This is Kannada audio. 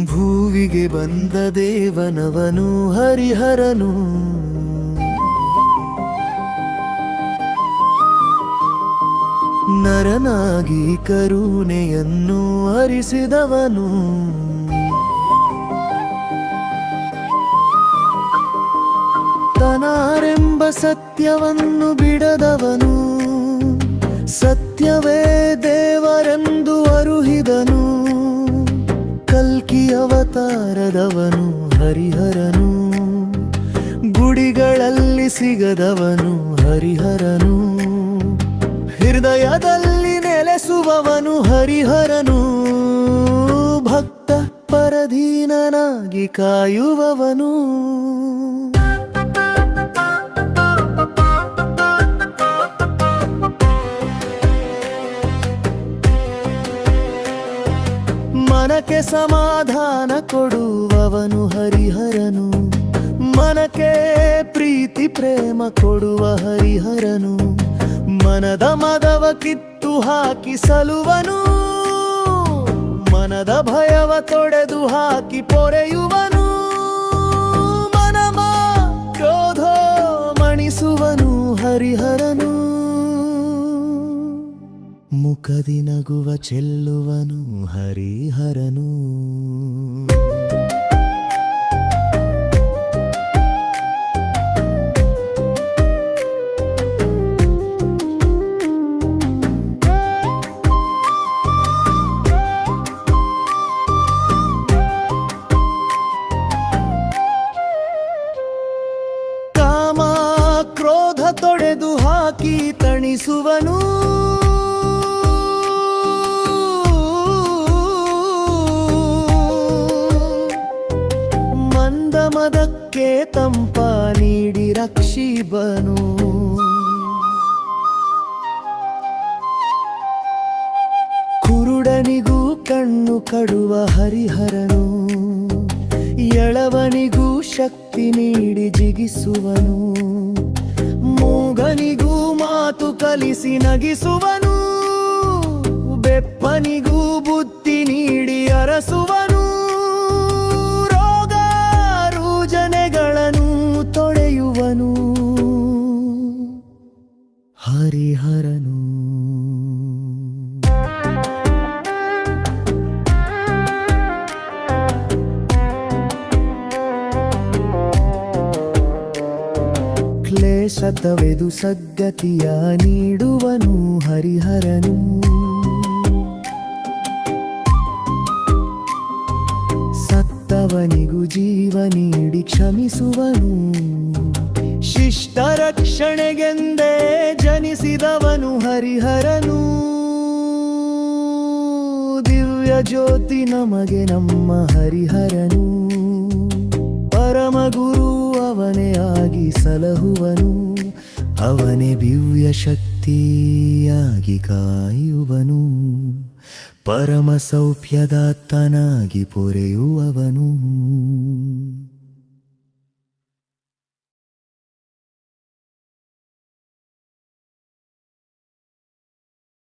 ಭೂವಿಗೆ ಬಂದ ದೇವನವನು ಹರಿಹರನು. ನರನಾಗಿ ಕರುಣೆಯನ್ನು ಹರಿಸಿದವನು. ತನಾರೆಂಬ ಸತ್ಯವನ್ನು ಬಿಡದವನು. ಸತ್ಯವೇ ದೇವರೆಂದು ಅರುಹಿದನು. ಕಲ್ಕಿ ಅವತಾರದವನು ಹರಿಹರನು. ಗುಡಿಗಳಲ್ಲಿ ಸಿಗದವನು ಹರಿಹರನು. ಹೃದಯದಲ್ಲಿ ನೆಲೆಸುವವನು ಹರಿಹರನು. ಭಕ್ತ ಪರಧೀನನಾಗಿ ಕಾಯುವವನು. ಮನಕ್ಕೆ ಸಮಾಧಾನ ಕೊಡುವವನು ಹರಿಹರನು. ಮನಕ್ಕೆ ಪ್ರೀತಿ ಪ್ರೇಮ ಕೊಡುವ ಹರಿಹರನು. ಮನದ ಮದವ ಕಿತ್ತು ಹಾಕಿ ಸಲುವನು. ಮನದ ಭಯವ ತೊಡೆದು ಹಾಕಿ ಪೊರೆಯುವನು. ಮನಮ ಕ್ರೋಧ ಮಣಿಸುವನು ಹರಿಹರನು. ಮುಖದಿ ನಗುವ ಚೆಲ್ಲುವನು ಹರಿಹರನು. ಕಾಮ ಕ್ರೋಧ ತೊಡೆದು ಹಾಕಿ ತಣಿಸುವನು. ಮದಕ್ಕೆ ತಂಪ ನೀಡಿ ರಕ್ಷಿಬನು. ಕುರುಡನಿಗೂ ಕಣ್ಣು ಕಡುವ ಹರಿಹರನು. ಎಳವನಿಗೂ ಶಕ್ತಿ ನೀಡಿ ಜಿಗಿಸುವನು. ಮೂಗನಿಗೂ ಮಾತು ಕಲಿಸಿ ನಗಿಸುವನು. ಬೆಪ್ಪನಿಗೂ ಬುದ್ಧಿ ನೀಡಿ ಅರಸುವನು. ತೊಳೆಯುವನು ಹರಿಹರನು. ಕ್ಲೇಶ ತವೆದು ಸದ್ಗತಿಯ ನೀಡುವನು ಹರಿಹರನು. ಸತ್ತವನಿಗೂ ಜೀವ ನೀಡಿ ಕ್ಷಮಿಸುವನು. ಶಿಷ್ಟ ರಕ್ಷಣೆಗೆಂದೇ ಜನಿಸಿದವನು ಹರಿಹರನು. ದಿವ್ಯ ಜ್ಯೋತಿ ನಮಗೆ ನಮ್ಮ ಹರಿಹರನು. ಪರಮಗುರು ಅವನೇ ಆಗಿ ಸಲಹುವನು. ಅವನೇ ದಿವ್ಯ ಶಕ್ತಿಯಾಗಿ ಕಾಯುವನು. ಪರಮ ಸೌಖ್ಯದಾತನಾಗಿ ಪೊರೆಯುವವನು.